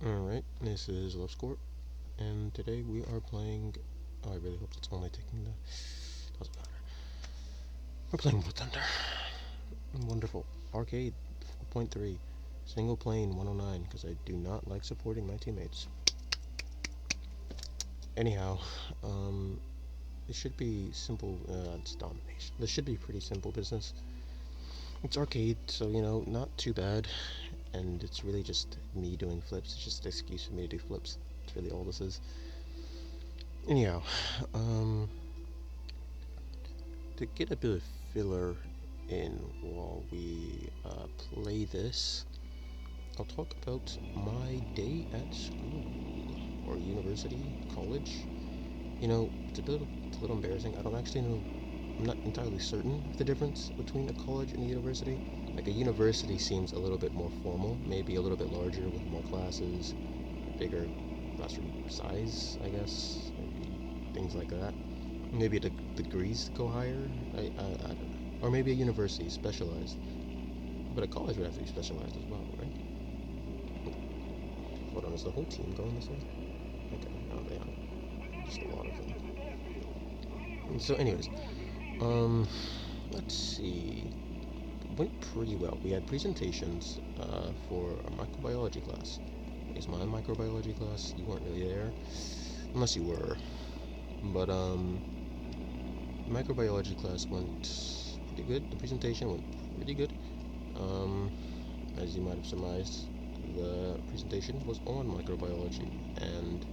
Alright, this is Love Score, and today we are playing. Oh, I really hope it's only taking the. Doesn't matter. We're playing warthunder. Wonderful. Arcade 4.3. Single plane 109, because I do not like supporting my teammates. Anyhow, this should be simple. It's domination. This should be pretty simple business. It's arcade, so not too bad. And it's really just me doing flips. It's just an excuse for me to do flips. That's really all this is. Anyhow, to get a bit of filler in while we play this, I'll talk about my day at school or university, college. It's a little embarrassing. I don't actually know. I'm not entirely certain of the difference between a college and a university. Like a university seems a little bit more formal, maybe a little bit larger with more classes, bigger classroom size, I guess, maybe things like that. Maybe the degrees go higher. I don't know. Or maybe a university specialized. But a college would have to be specialized as well, right? Hold on, is the whole team going this way? Okay, no, they are. Just a lot of them. So, anyways, let's see. It went pretty well. We had presentations for a microbiology class. It's my microbiology class. You weren't really there, unless you were. But microbiology class went pretty good. The presentation went pretty good. As you might have surmised, the presentation was on microbiology, and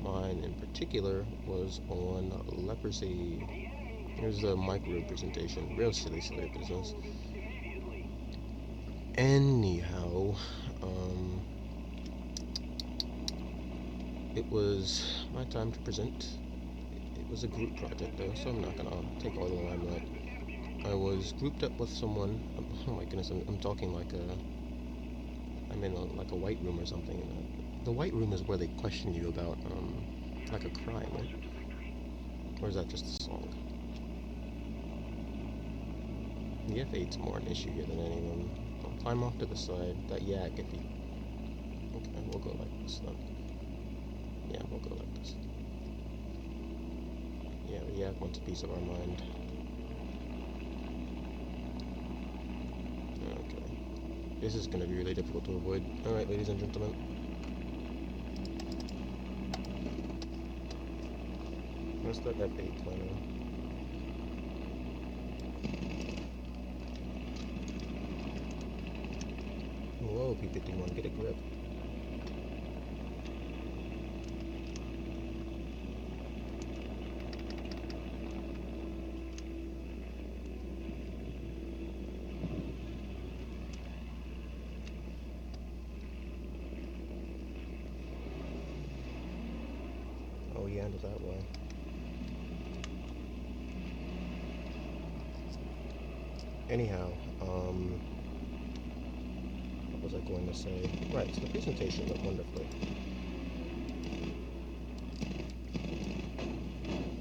mine in particular was on leprosy. Here's the microbe presentation. Real silly business. Anyhow, it was my time to present. It was a group project though, so I'm not gonna take all the limelight. I was grouped up with someone. Oh my goodness, I'm talking like I'm in like a white room or something. The white room is where they question you about like a crime, right? Or is that just a song? The F8's more an issue here than anyone. I'll climb off to the side. That yak, if he... Okay, we'll go like this then. Yeah, we'll go like this. Yeah, the yak wants a piece of our mind. Okay. This is going to be really difficult to avoid. Alright, ladies and gentlemen. Let's let F8 play now. Whoa, P-51, get a grip. Oh, he handled that well. Anyhow, what was I going to say? Right, so the presentation went wonderfully.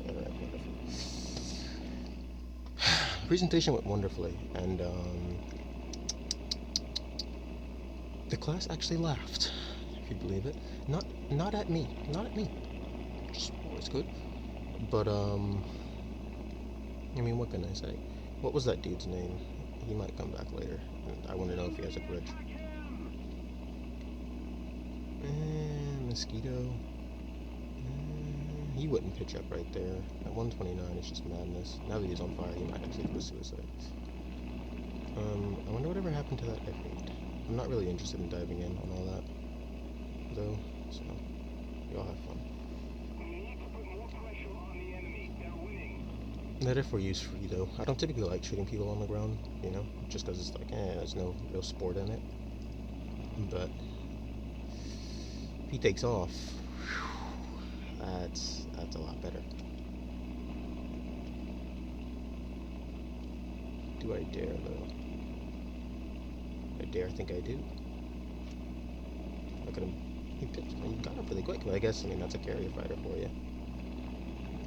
Alright, wonderful. The presentation went wonderfully, and the class actually laughed, if you believe it. Not at me, just always good. But I mean, what can I say? What was that dude's name? He might come back later, and I want to know if he has a grudge. Mosquito. He wouldn't pitch up right there. At 129, it's just madness. Now that he's on fire, he might actually do a suicide. I wonder whatever happened to that F8. I'm not really interested in diving in on all that, though, so y'all have fun. That F4U's free, though. I don't typically like shooting people on the ground, just because it's like, there's no real sport in it. But if he takes off, that's a lot better. Do I dare, though? I dare think I do. Look at him. He got up really quick, but I guess, that's a carrier fighter for you.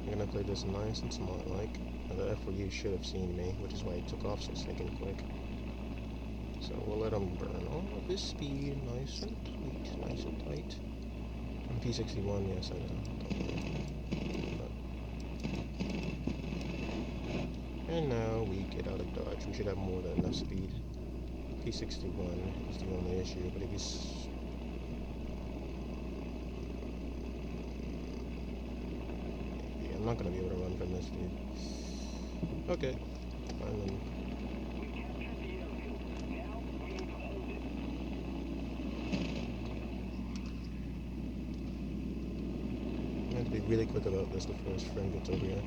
I'm gonna play this nice and smart like. The F4U should have seen me, which is why he took off so stinking quick. So we'll let him burn all of his speed, nice and tight, nice and tight. P61, yes, I know. And now we get out of dodge. We should have more than enough speed. P61 is the only issue, but if he's... Yeah, I'm not going to be able to run from this dude. Okay, fine then. I have to be really quick about this before his friend gets over here.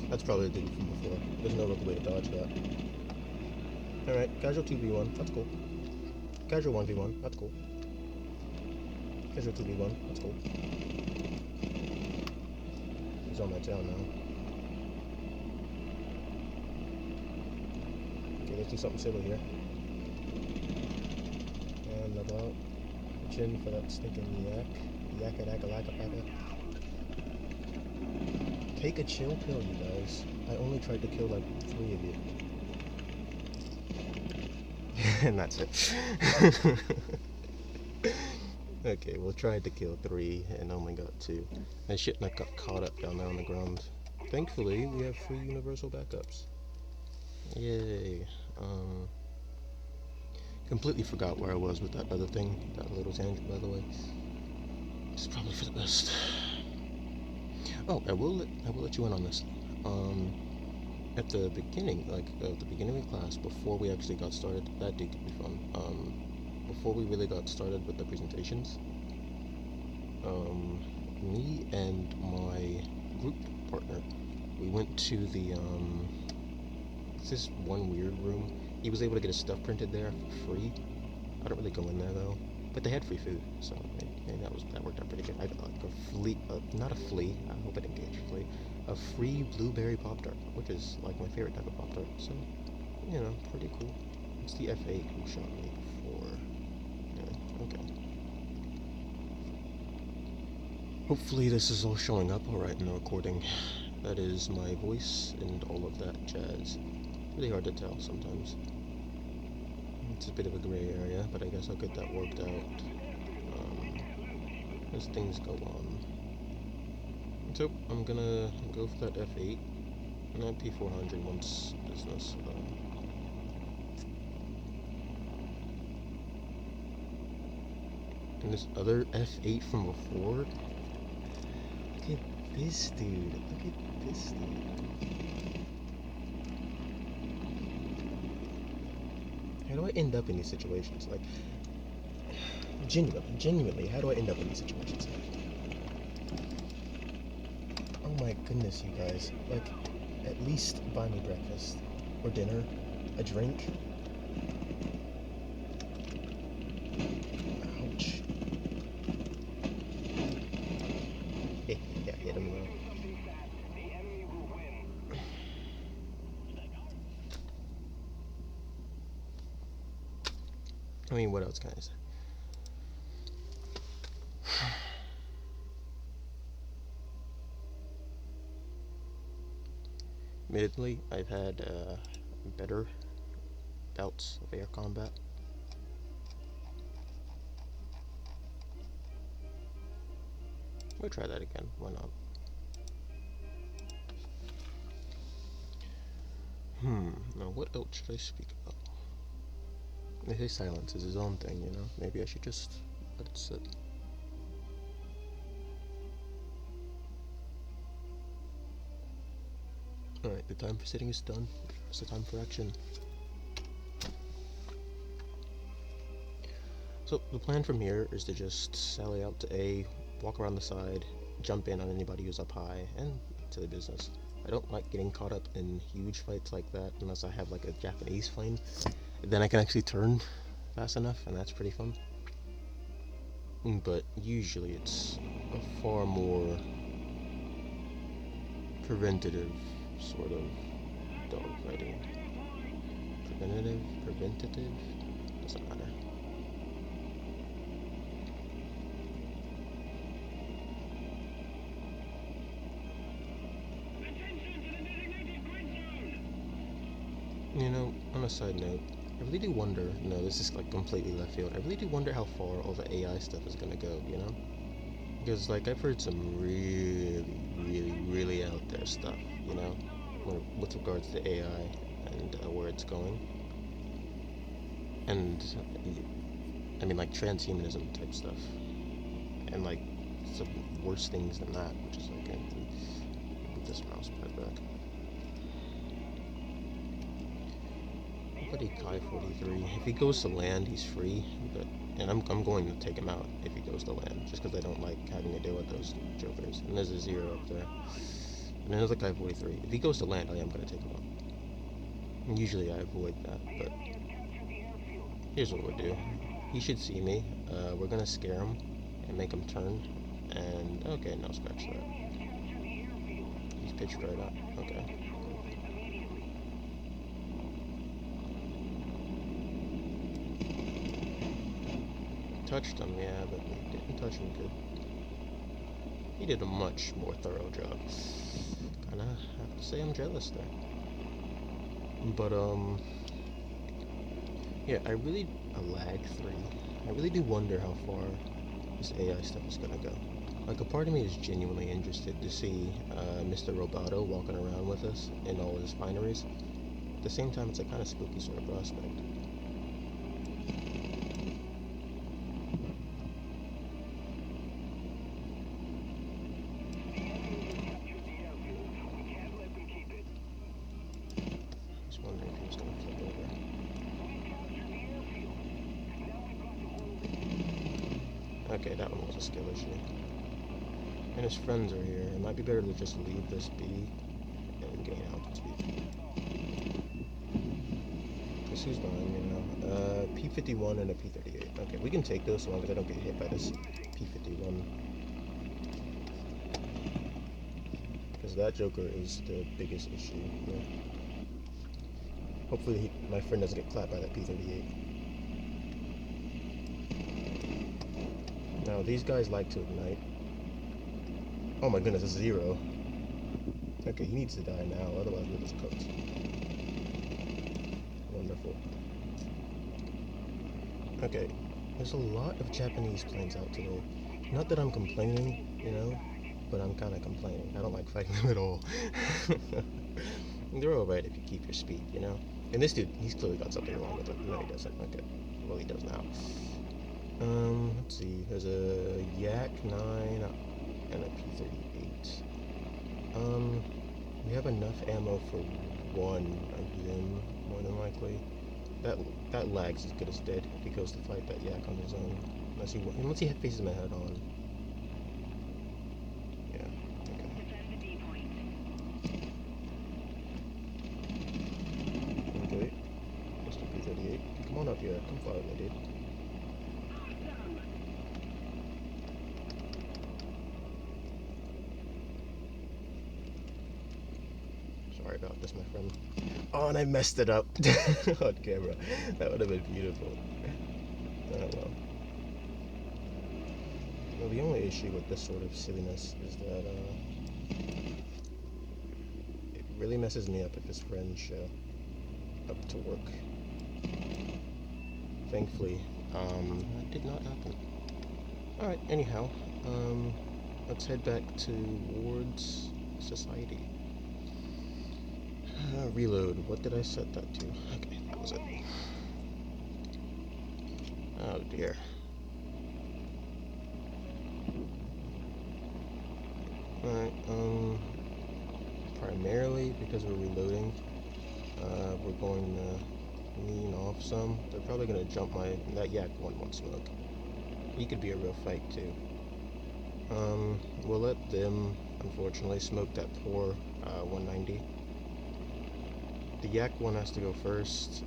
That's probably the dude from before. There's no real way to dodge that. Alright, casual 2v1, that's cool. Casual 1v1, that's cool. Casual 2v1, that's cool. He's on my tail now. Okay, let's do something silly here. And about chin for that stinking yak. Yakadaka. Take a chill pill, you guys. I only tried to kill like 3 of you. And that's it. Okay, we'll try to kill 3 and only got 2. And shit, I got caught up down there on the ground. Thankfully, we have 3 universal backups. Yay. Completely forgot where I was with that other thing. That little tangent, by the way. It's probably for the best. Oh, I will let you in on this. At the beginning, the beginning of class, before we actually got started, that did be fun. Before we really got started with the presentations, me and my group partner, we went to the, it's this one weird room. He was able to get his stuff printed there for free. I don't really go in there though, but they had free food, so that worked out pretty good. I got like a flea, not a flea. I hope I didn't get a flea. A free blueberry Pop-Tart, which is like my favorite type of Pop-Tart. So, you know, pretty cool. It's the F8 who shot me before. Yeah, okay. Hopefully this is all showing up alright in the recording. That is my voice and all of that jazz. Really hard to tell sometimes. It's a bit of a gray area, but I guess I'll get that worked out as things go on. So I'm gonna go for that F8 and that P400 once business. And this other F8 from before. Look at this dude. Look at this dude. How do I end up in these situations? Like, genuinely, how do I end up in these situations? Oh my goodness, you guys. Like, at least buy me breakfast. Or dinner. A drink. Ouch. Yeah, hit him though. I mean, what else can I say? Admittedly, I've had better bouts of air combat. We'll try that again, why not? Now what else should I speak about? They say silence is his own thing, you know? Maybe I should just let it sit. Alright, the time for sitting is done. It's the time for action. So, the plan from here is to just sally out to A, walk around the side, jump in on anybody who's up high, and to the business. I don't like getting caught up in huge fights like that unless I have like a Japanese plane. Then I can actually turn fast enough, and that's pretty fun. But usually it's a far more preventative sort of dogfighting. Preventative? Doesn't matter. You know, on a side note, I really do wonder, no, this is like completely left field, I really do wonder how far all the AI stuff is gonna go, you know? Because, like, I've heard some really, really, really out there stuff, you know, with regards to AI and where it's going. And, I mean, like, transhumanism type stuff. And, like, some worse things than that, which is, like, move this mouse pad back. Buddy Kai 43. If he goes to land, he's free, but and I'm going to take him out if he goes to land, just because I don't like having to deal with those jokers. And there's a 0 up there. And another Kai 43. If he goes to land, I am going to take him out. And usually I avoid that, but here's what we'll do. He should see me. We're going to scare him and make him turn. And, okay, no, scratch that. He's pitched right up. Okay. Touched him, yeah, but he didn't touch him good. He did a much more thorough job. Kinda have to say I'm jealous there. But, yeah, a lag 3. I really do wonder how far this AI stuff is gonna go. Like, a part of me is genuinely interested to see Mr. Roboto walking around with us in all his fineries. At the same time, it's a kind of spooky sort of prospect. Okay, that one was a skill issue. And his friends are here. It might be better to just leave this be and gain altitude. This who's behind me now? P-51 and a P-38. Okay, we can take those so long as I don't get hit by this P-51. Because that joker is the biggest issue here. Hopefully my friend doesn't get clapped by that P-38. Now, these guys like to ignite. Oh my goodness, a 0. Okay, he needs to die now, otherwise we're just cooked. Wonderful. Okay, there's a lot of Japanese planes out today. Not that I'm complaining, you know, but I'm kind of complaining. I don't like fighting them at all. They're alright if you keep your speed, you know? And this dude, he's clearly got something wrong with him. No, he doesn't. Okay. Well, he does now. Let's see. There's a Yak 9 and a P-38. We have enough ammo for one of them, more than likely. That lag's as good as dead if he goes to fight that Yak on his own. Unless he faces my head on. Yeah, okay. Okay. Mr. P-38. Come on up here. Come fly with me, dude. Sorry about this, my friend. Oh, and I messed it up on camera. That would have been beautiful. Oh well. Well, the only issue with this sort of silliness is that it really messes me up if his friends show up to work. Thankfully, that did not happen. Alright, anyhow, let's head back towards society. Reload. What did I set that to? Okay, that was it. Oh dear. Alright, primarily because we're reloading, we're going to lean off some. They're probably going to jump that Yak 1 won't smoke. He could be a real fight too. We'll let them, unfortunately, smoke that poor 190. The Yak 1 has to go first,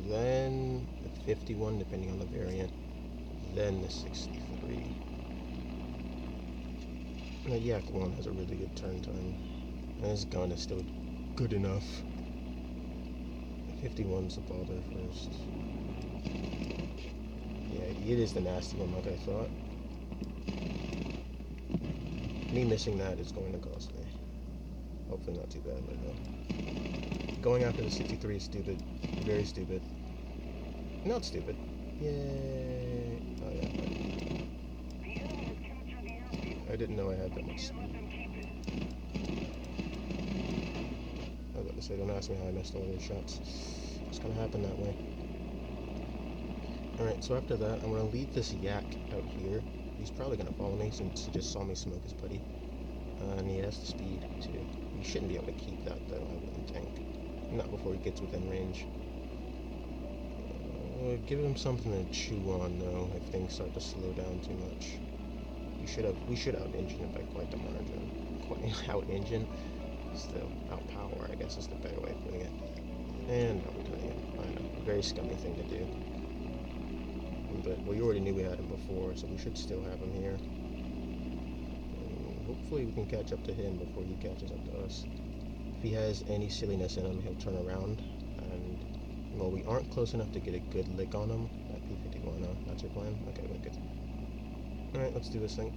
then the 51, depending on the variant, then the 63. And the Yak 1 has a really good turn time, and his gun is still good enough. The 51's the ball there first. Yeah, it is the nasty one like I thought. Me missing that is going to cost me. Hopefully not too badly though. Going after the 63 is stupid. Very stupid. Not stupid. Yay. Oh yeah. I didn't know I had that much speed. I was about to say, don't ask me how I missed all those shots. It's gonna happen that way. Alright, so after that, I'm gonna leave this yak out here. He's probably gonna follow me since he just saw me smoke his buddy. And he has the speed too. You shouldn't be able to keep that though, I wouldn't think. Not before he gets within range. Give him something to chew on though, if things start to slow down too much. We should out-engine it by quite the margin. Out-engine? Still, out-power, I guess is the better way of putting it. And out-cutting it. I know, very scummy thing to do. But we already knew we had him before, so we should still have him here. And hopefully we can catch up to him before he catches up to us. If he has any silliness in him, he'll turn around, and, well, we aren't close enough to get a good lick on him. At P51, no? That's your plan? Okay, we're good. Alright, let's do this thing.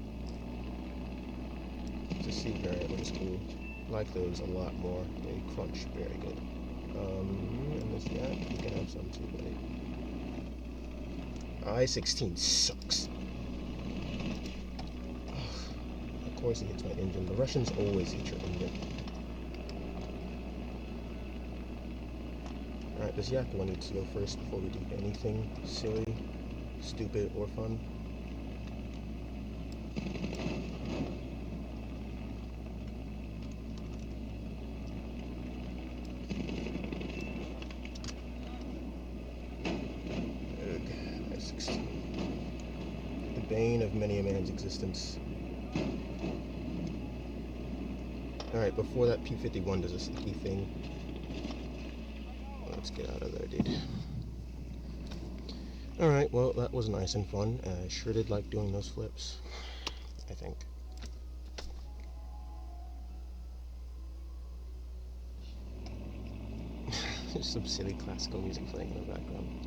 It's a sea variable is cool. Like those a lot more. They crunch very good. And this yak, you can have some too, buddy. I-16 sucks. Ugh. Of course he hits my engine. The Russians always eat your engine. Alright, this yak one needs to go first before we do anything silly, stupid, or fun. Bane of many a man's existence. Alright, before that P-51 does a sneaky thing, let's get out of there, dude. Alright, well, that was nice and fun. I sure did like doing those flips, I think. There's some silly classical music playing in the background.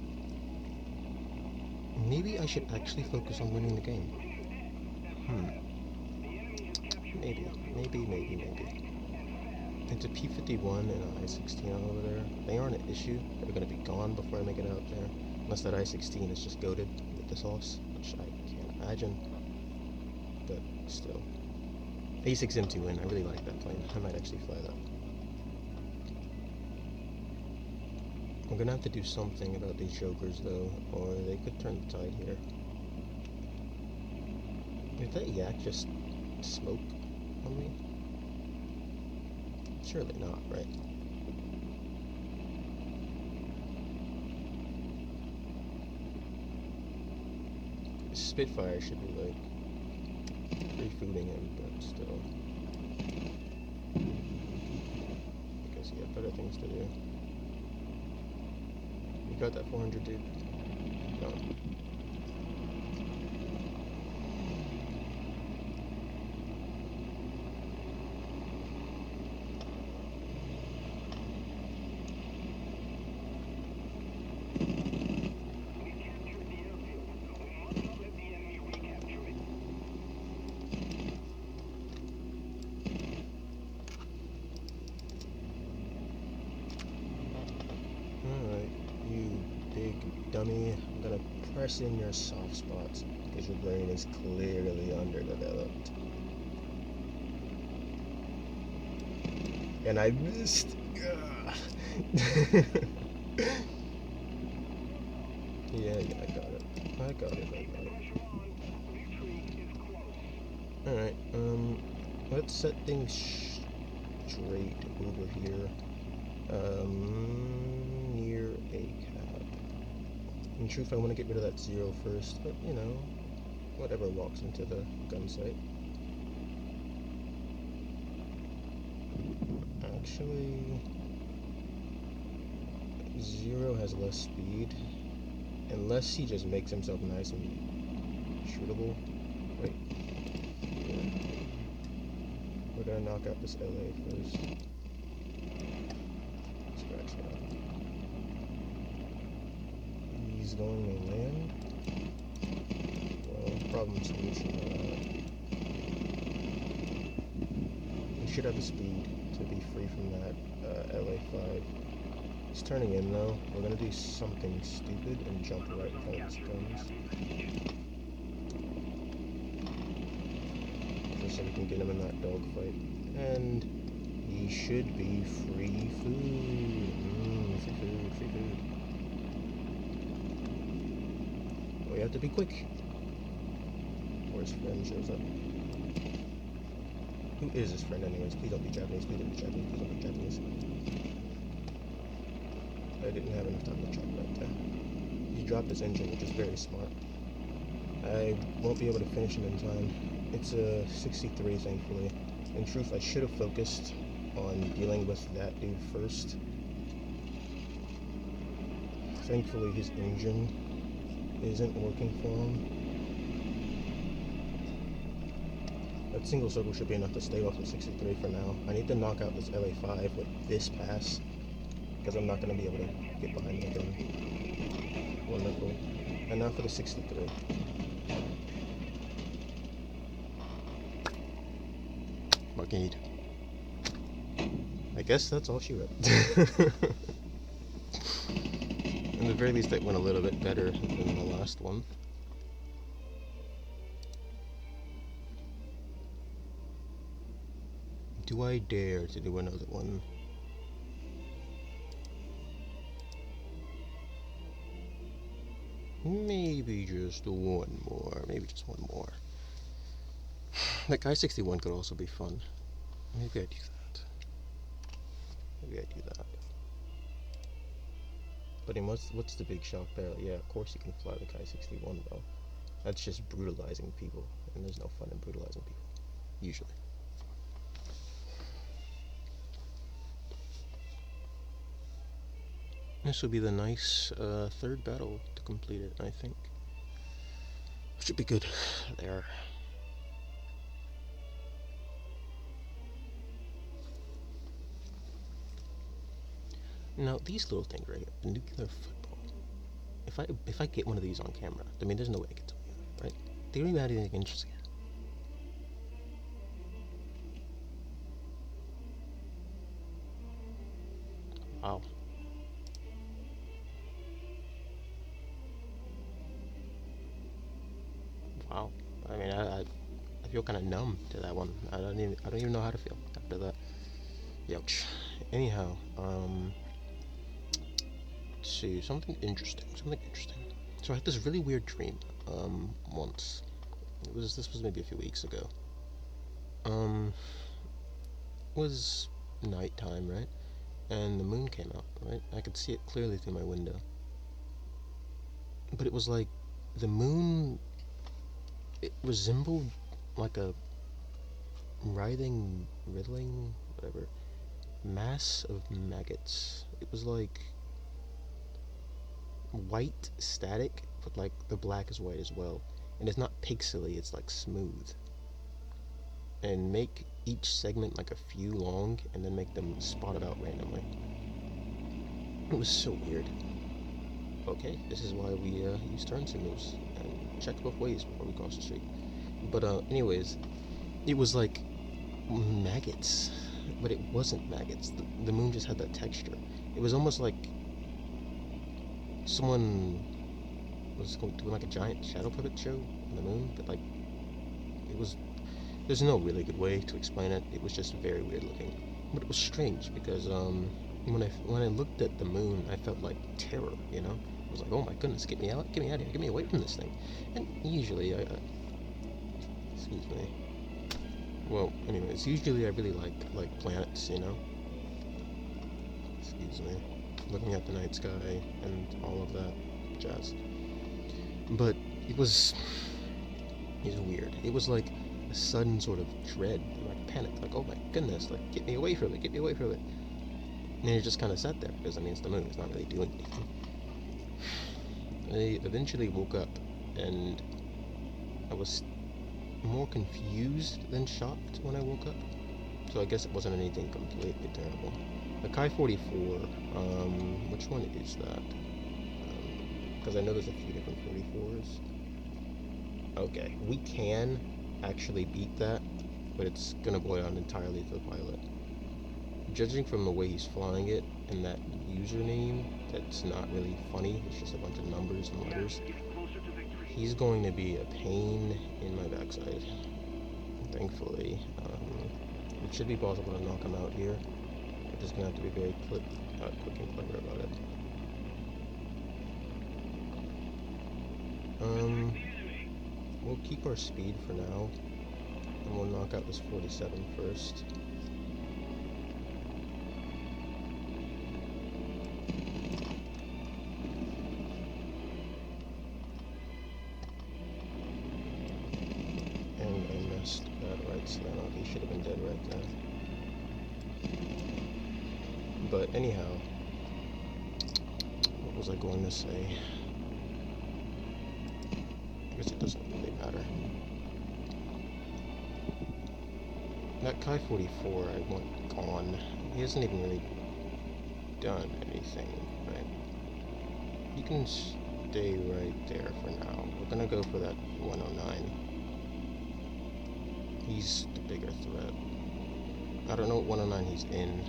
Maybe I should actually focus on winning the game. Maybe. It's a P-51 and an I-16 over there. They aren't an issue. They're going to be gone before I make it out there. Unless that I-16 is just goated with the sauce, which I can't imagine. But still. A6M2N, I really like that plane. I might actually fly that. We're gonna have to do something about these jokers though, or they could turn the tide here. Did that yak just smoke on me? Surely not, right? Spitfire should be like free-fooding him, but still. Because he had better things to do. You got that 400, dude? No. Dummy, I'm gonna press in your soft spots because your brain is clearly underdeveloped. And I missed. Yeah, I got it. Alright, let's set things straight over here. Near a cab. In truth, I want to get rid of that 0 first, but you know, whatever walks into the gun sight. Actually, 0 has less speed, unless he just makes himself nice and shootable. Wait. Yeah. We're gonna knock out this LA first. Scratch that. He's going to land. Well, problem solution. We should have the speed to be free from that LA5. He's turning in though. We're gonna do something stupid and jump right in front of his guns. resources so we can get him in that dogfight. And he should be free food. Free food. We have to be quick. Or his friend shows up. Who is his friend anyways? Please don't be Japanese, please don't be Japanese, please don't be Japanese. I didn't have enough time to check right there. He dropped his engine, which is very smart. I won't be able to finish him in time. It's a 63, thankfully. In truth, I should have focused on dealing with that dude first. Thankfully, his engine isn't working for him. That single circle should be enough to stay off the 63 for now. I need to knock out this LA5 with this pass, because I'm not going to be able to get behind him again. Wonderful. And now for the 63. Buckingham. I guess that's all she wrote. At the very least, that went a little bit better than the last one. Do I dare to do another one? Maybe just one more. Maybe just one more. That guy 61 could also be fun. Maybe I do that. Maybe I do that. But what's the big shock there? Yeah, of course you can fly the Kai 61 though. That's just brutalizing people, and there's no fun in brutalizing people. Usually. This will be the nice third battle to complete it, I think. Should be good. There. Now these little things right here, the nuclear football. If I get one of these on camera, I mean there's no way I can tell you, right? They don't even have anything interesting. Wow. Wow. I mean, I feel kind of numb to that one. I don't even know how to feel after that. Youch. Anyhow, let's see, something interesting. So I had this really weird dream, once. This was maybe a few weeks ago. It was nighttime, right? And the moon came out, right? I could see it clearly through my window. But it was like, the moon, it resembled like a writhing, riddling, whatever, mass of maggots. It was like white static, but like the black is white as well. And it's not pixely, it's like smooth. And make each segment like a few long, and then make them spotted out randomly. It was so weird. Okay, this is why we use turn signals and check both ways before we cross the street. But anyways, it was like maggots, but it wasn't maggots. The moon just had that texture. It was almost like someone was doing like a giant shadow puppet show on the moon, but like it was. There's no really good way to explain it. It was just very weird looking, but it was strange because when I looked at the moon, I felt like terror. You know, I was like, oh my goodness, get me out of here, get me away from this thing. And usually, excuse me. Well, anyways, usually I really like planets, you know. Excuse me. Looking at the night sky and all of that jazz. But it was weird. It was like a sudden sort of dread, like panic, like oh my goodness, like get me away from it. And it just kind of sat there because I mean it's the moon, it's not really doing anything. I eventually woke up and I was more confused than shocked when I woke up. So I guess it wasn't anything completely terrible. The Kai 44, which one is that? Because I know there's a few different 44s. Okay, we can actually beat that, but it's gonna boil down entirely to the pilot. Judging from the way he's flying it and that username that's not really funny, it's just a bunch of numbers and letters, he's going to be a pain in my backside. thankfully. It should be possible to knock him out here. We're just gonna have to be very quick and clever about it. We'll keep our speed for now, and we'll knock out this 47 first. And I messed that right slam up. He should have been dead right there. But anyhow, what was I going to say? I guess it doesn't really matter. That Kai 44 I want gone. He hasn't even really done anything, right? You can stay right there for now. We're gonna go for that 109. He's the bigger threat. I don't know what 109 he's in.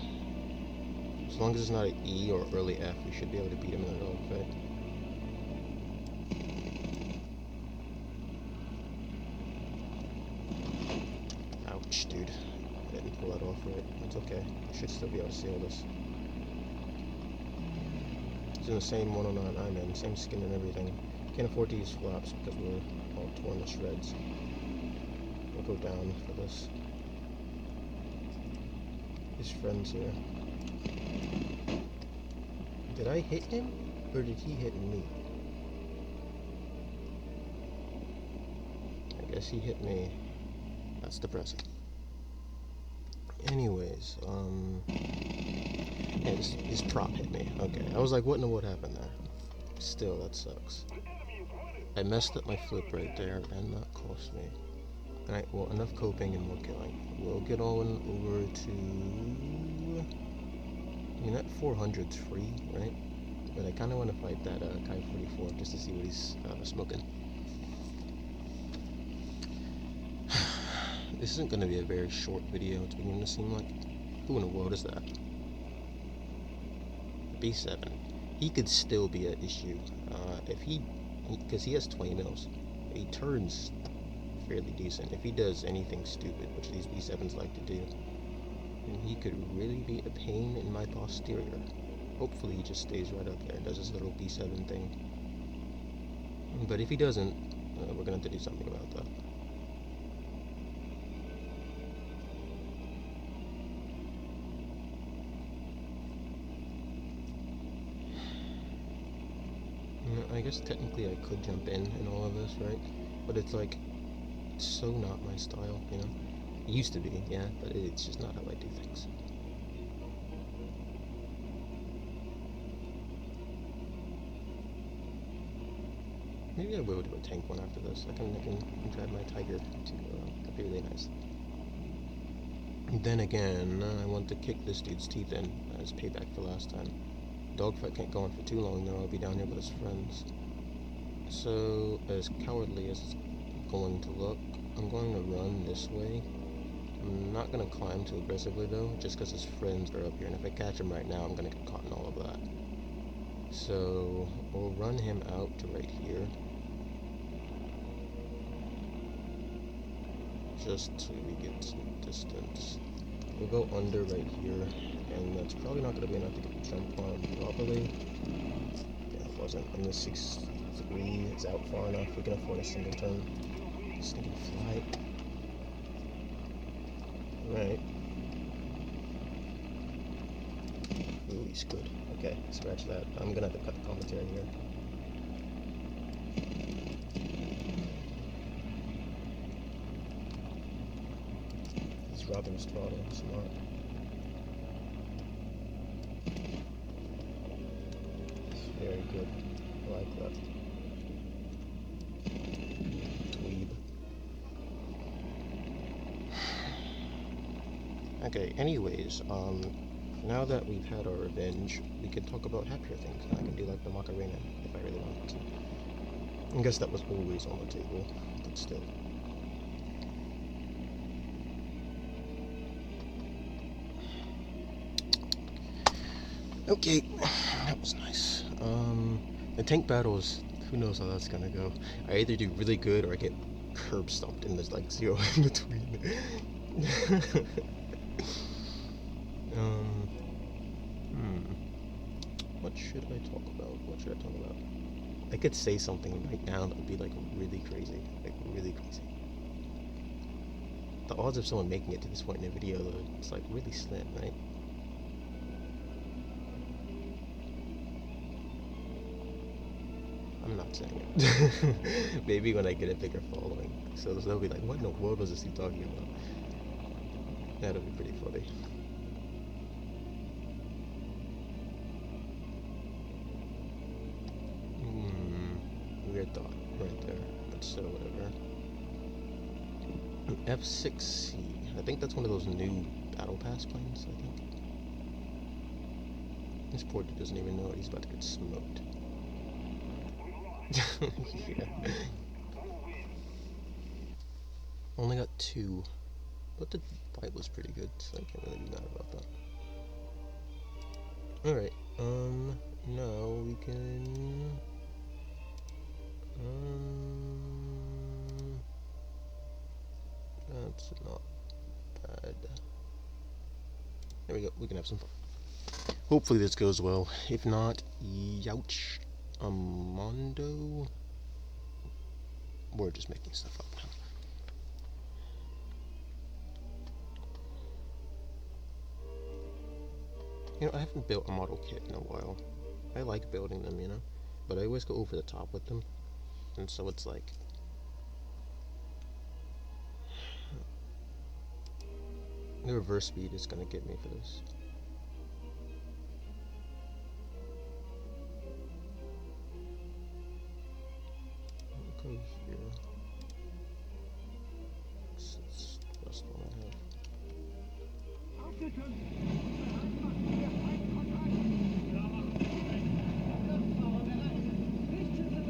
As long as it's not an E or early F, we should be able to beat him in a dogfight. Ouch, dude. I didn't pull that off right. It's okay. I should still be able to seal this. He's in the same 109 I'm in, same skin and everything. Can't afford to use flaps because we're all torn to shreds. We'll go down for this. His friend's here. Did I hit him, or did he hit me? I guess he hit me. That's depressing. Anyways, yeah, his prop hit me. Okay, I was like, what in the world happened there? Still, that sucks. I messed up my flip right there, and that cost me. Alright, well, enough coping and more killing. We'll get on over to... I mean, that 400's free, right? But I kind of want to fight that Kai 44 just to see what he's smoking. This isn't going to be a very short video, it's beginning to seem like. Who in the world is that? B7. He could still be an issue. Because he has 20 mils. He turns fairly decent. If he does anything stupid, which these B7s like to do, then he could really be a pain in my posterior. Hopefully he just stays right up there and does his little B7 thing. But if he doesn't, we're going to have to do something about that. I guess technically I could jump in all of this, right? But it's like, it's so not my style, you know? It used to be, yeah, but it's just not how I do things. Maybe I will do a tank one after this. I can drive my Tiger to that'd be really nice. And then again, I want to kick this dude's teeth in as payback for last time. Dogfight can't go on for too long, though. I'll be down here with his friends. So, as cowardly as it's going to look, I'm going to run this way. I'm not going to climb too aggressively, though, just because his friends are up here, and if I catch him right now, I'm going to get caught in all of that. So, we'll run him out to right here. Just so we get some distance. We'll go under right here, and that's probably not going to be enough to get the jump on properly. Yeah, it wasn't. On the 6-3, it's out far enough. We can afford a single turn. Sneaky flight. Right. Ooh, he's good. Okay, scratch that. I'm going to have to cut the commentary here. He's robbing his throttle. Smart. Very good. I like that. Dweeb. Okay, anyways, now that we've had our revenge, we could talk about happier things. I can do like the Macarena if I really wanted to. I guess that was always on the table, but still. Okay, that was nice. The tank battles, who knows how that's gonna go. I either do really good or I get curb stomped and there's like 0 in between. What should I talk about? What should I talk about? I could say something right now that would be like really crazy. Like really crazy. The odds of someone making it to this point in the video, though, it's like really slim, right? I'm not saying it. Maybe when I get a bigger following. So they'll be like, what in the world was this he talking about? That'll be pretty funny. Weird thought right there. But so whatever. F6C. I think that's one of those new Battle Pass planes, I think. This poor dude doesn't even know it. He's about to get smoked. Yeah. Only got 2. But the fight was pretty good, so I can't really be mad about that. Alright, now we can... that's not bad. There we go, we can have some fun. Hopefully this goes well. If not, youch. Mondo? We're just making stuff up now. You know, I haven't built a model kit in a while. I like building them, you know, but I always go over the top with them, and so it's like... the reverse speed is gonna get me for this. I'll go here. That's the best one I have.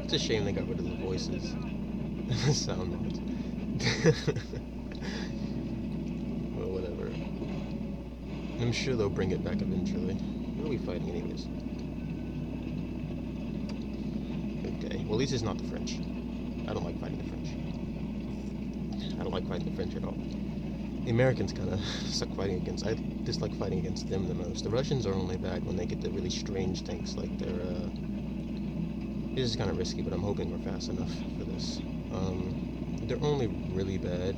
It's a shame they got rid of the voices. The sound notes. Well, whatever. I'm sure they'll bring it back eventually. What are we fighting anyways? Okay, well at least it's not the French. I don't like fighting the French. I don't like fighting the French at all. The Americans kind of suck fighting against. I dislike fighting against them the most. The Russians are only bad when they get the really strange tanks like their, this is kind of risky, but I'm hoping we're fast enough for this. They're only really bad.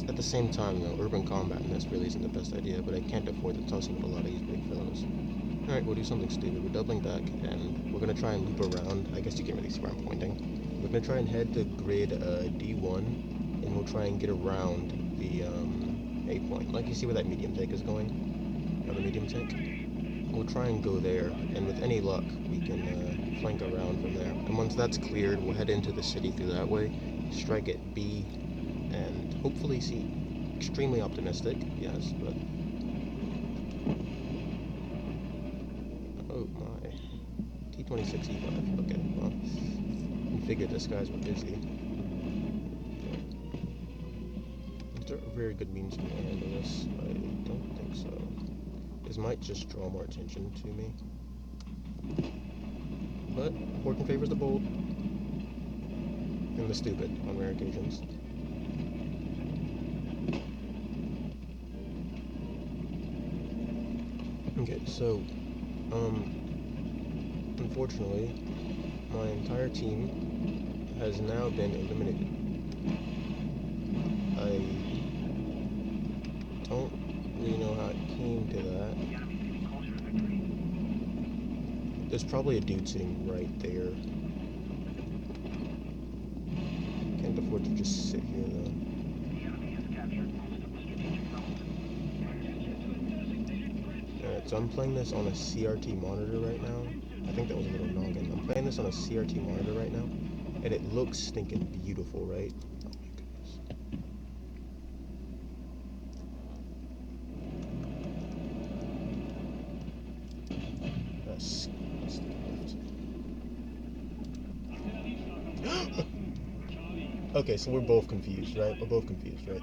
At the same time, though, urban combat in this really isn't the best idea, but I can't afford to toss in with a lot of these big fellows. Alright, we'll do something stupid. We're doubling back, and we're going to try and loop around. I guess you can't really see where I'm pointing. We're going to try and head to grid D1, and we'll try and get around the A point. Like, you see where that medium tank is going? Or the medium tank? We'll try and go there, and with any luck, we can flank around from there. And once that's cleared, we'll head into the city through that way, strike at B, and hopefully see. Extremely optimistic, yes, but... oh my. T-26E5, okay, well, I figured this guys were busy. Is there a very good means to handle this? I don't think so. This might just draw more attention to me. But, fortune favors the bold. And the stupid, on rare occasions. Okay, so, unfortunately, my entire team has now been eliminated. I don't really know how it came to that. There's probably a dude sitting right there. Can't afford to just sit here, though. Alright, so I'm playing this on a CRT monitor right now. I think that was a little noggin. I'm playing this on a CRT monitor right now, and it looks stinking beautiful, right? Oh my goodness. That's okay, so we're both confused, right? We're both confused, right?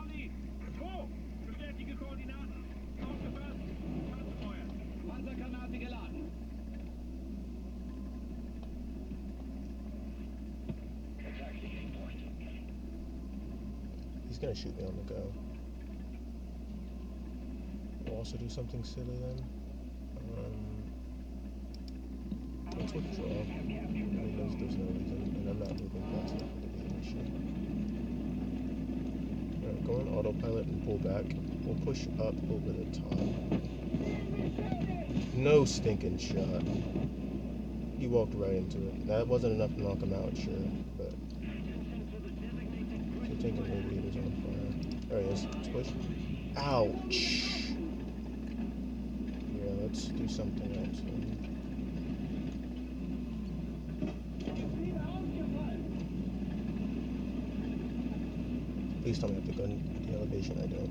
gonna shoot me on the go. We'll also do something silly then. Let's withdraw. I mean, there's no reason, and I'm not moving fast enough to be an issue. Alright, go on autopilot and pull back. We'll push up over the top. No stinking shot. He walked right into it. That wasn't enough to knock him out, sure, but... So taking radiators on fire. There he is. Let's push. Ouch! Yeah, let's do something else. Please tell me I have to go in the elevation. I don't.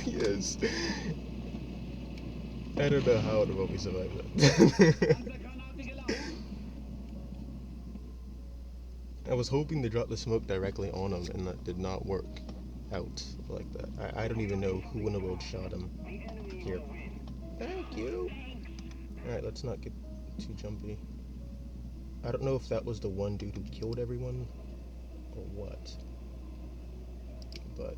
Yes. I don't know how in the world we survived that. I was hoping to drop the smoke directly on him, and that did not work out like that. I don't even know who in the world shot him. Here. Thank you. Alright, let's not get too jumpy. I don't know if that was the one dude who killed everyone or what, but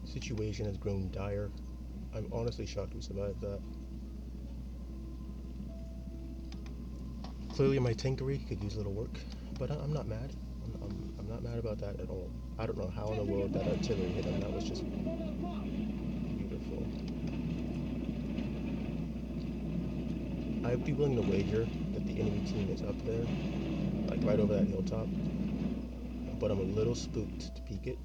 the situation has grown dire. I'm honestly shocked we survived that. Clearly my tankery could use a little work, but I'm not mad. I'm not mad about that at all. I don't know how in the world that artillery hit him. That was just beautiful. I'd be willing to wager that the enemy team is up there, like right over that hilltop, but I'm a little spooked to peek it,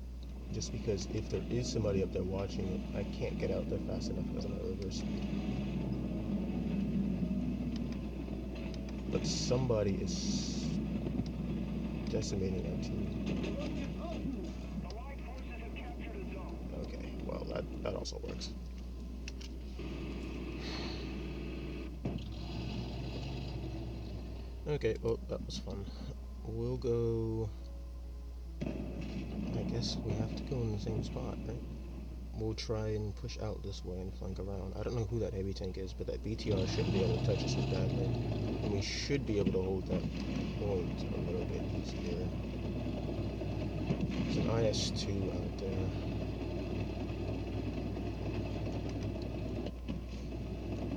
just because if there is somebody up there watching it, I can't get out there fast enough because I'm at reverse. But somebody is decimating our team. Okay, well that also works. Okay, well, that was fun. We'll go... I guess we have to go in the same spot, right? We'll try and push out this way and flank around. I don't know who that heavy tank is, but that BTR shouldn't be able to touch us with that thing. And we should be able to hold that point a little bit easier. There's an IS-2 out there.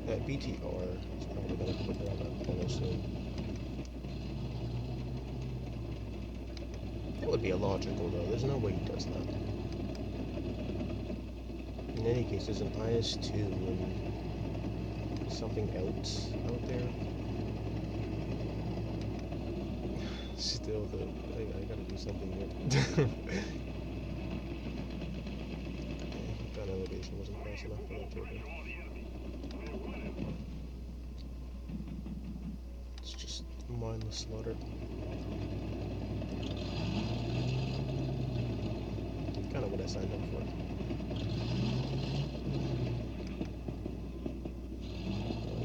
That BTR is probably going to put around that corner soon. That would be illogical, though. There's no way he does that. In any case, there's an IS-2 and something else out there. Still, though, I gotta do something here. That elevation wasn't fast enough for that turbo. It's just mindless slaughter. Kind of what I signed up for.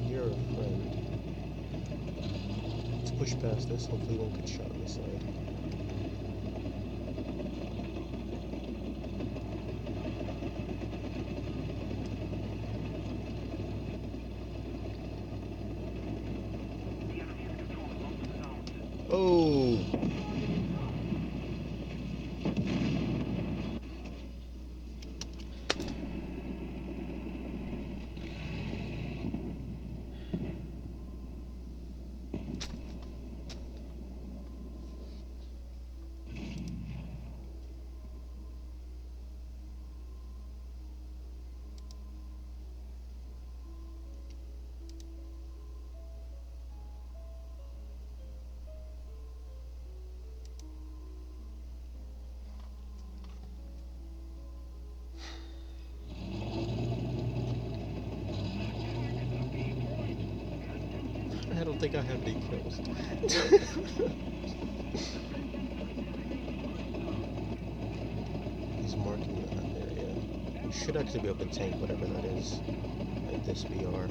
You're a friend. Let's push past this. Hopefully, won't get shot on the side. Oh! I don't think I have any kills. He's marking that area. We should actually be able to tank whatever that is at this VR.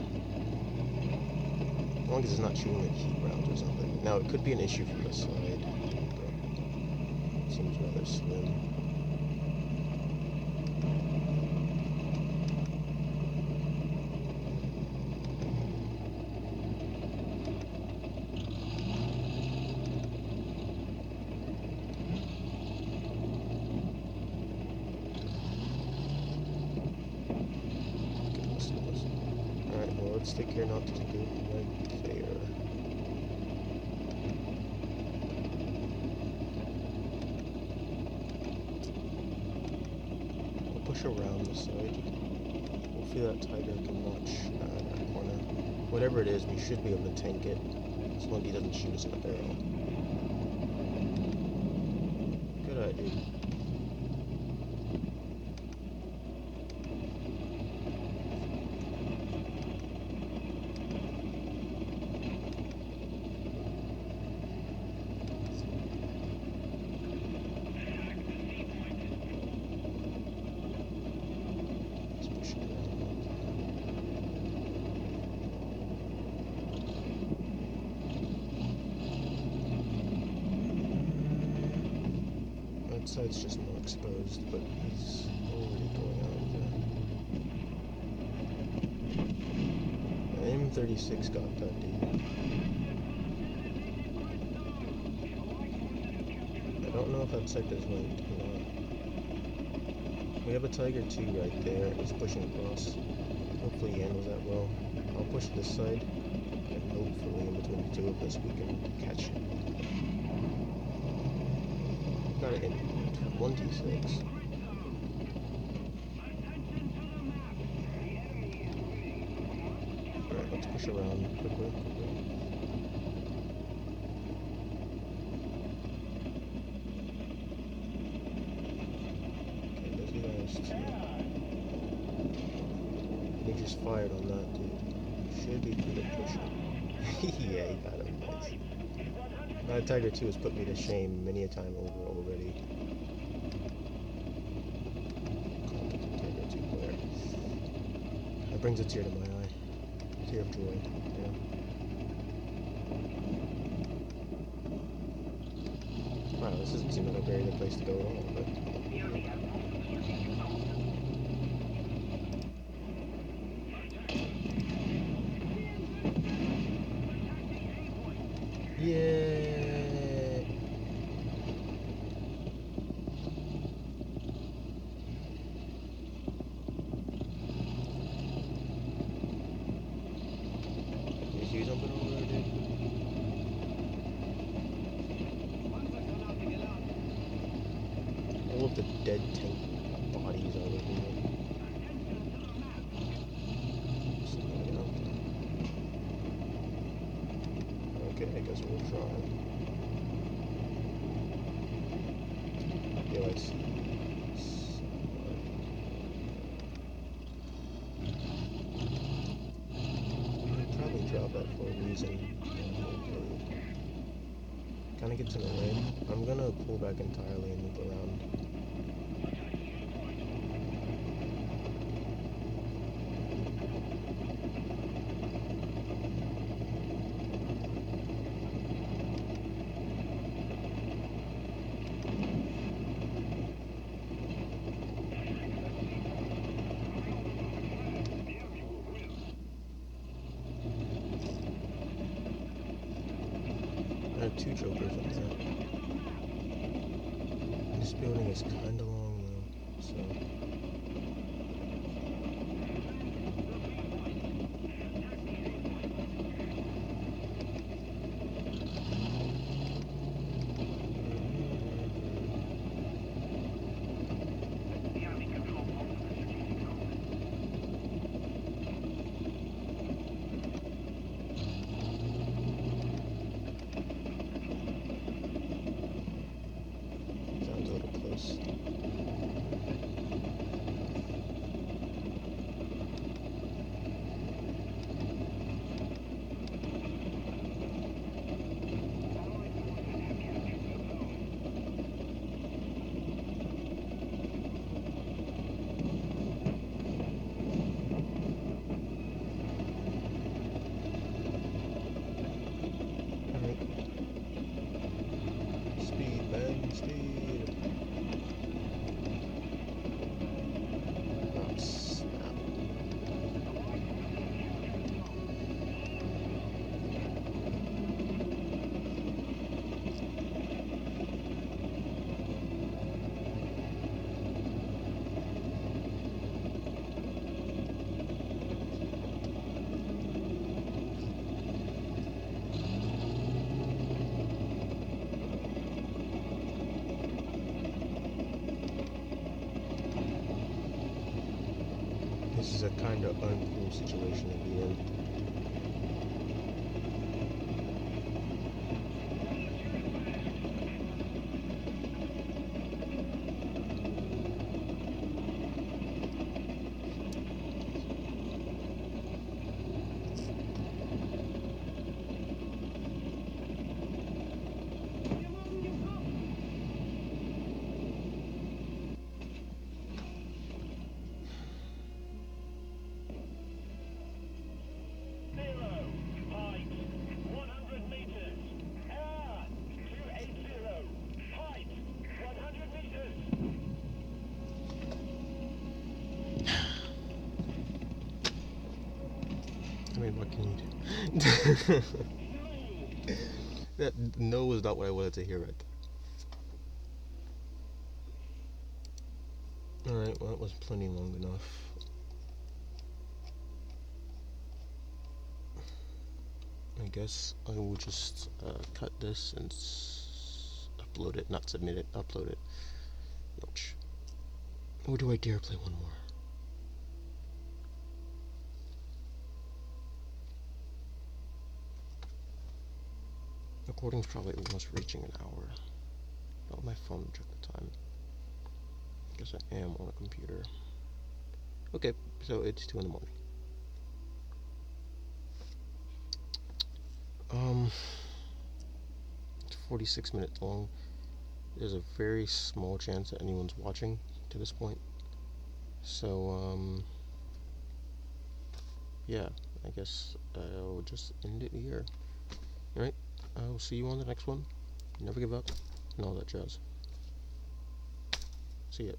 As long as it's not shooting like heat rounds or something. Now, it could be an issue from the side, but it seems rather slim. flightstick here not to go right there. I'll push around the side. Hopefully that tiger can watch that corner. Whatever it is, we should be able to tank it as long as he doesn't shoot us in the barrel. Good idea. Side's just more exposed, but he's already going out there. M36 got that dude. I don't know if that sector's linked or not. We have a Tiger 2 right there. He's pushing across. Hopefully he handles that well. I'll push this side, and hopefully in between the two of us we can catch him. Got it in 26. Alright, let's push around quickly. Okay, there's you guys too. He just fired on that dude. Should be good at pushing. Yeah, he got him. Nice. That Tiger 2 has put me to shame many a time over already. That brings a tear to my eye. A tear of joy. Yeah. Wow, this doesn't seem like a very good place to go at all, but... Yeah. You see something over there, dude? All of the dead tank bodies are over here. Okay, I guess we'll try. Yeah, let's see. I'd probably drop that for a reason. Kind of gets in the way. I'm gonna pull back entirely and loop around. I have two jokers up there. This building is kinda long though, so... Speed, man, speed. Oh, snap. is a kind of uncool situation to be in. I mean, what can you do? That no was not what I wanted to hear right there. Alright, well, that was plenty long enough. I guess I will just cut this and upload it, not submit it, upload it. Ouch. Or do I dare play one more? Recording's probably almost reaching an hour. Oh, my phone check the time. Guess I am on a computer. Okay, so it's 2 in the morning. It's 46 minutes long. There's a very small chance that anyone's watching to this point. So, yeah, I guess I'll just end it here. Alright, I'll see you on the next one. Never give up, and all that jazz. See ya.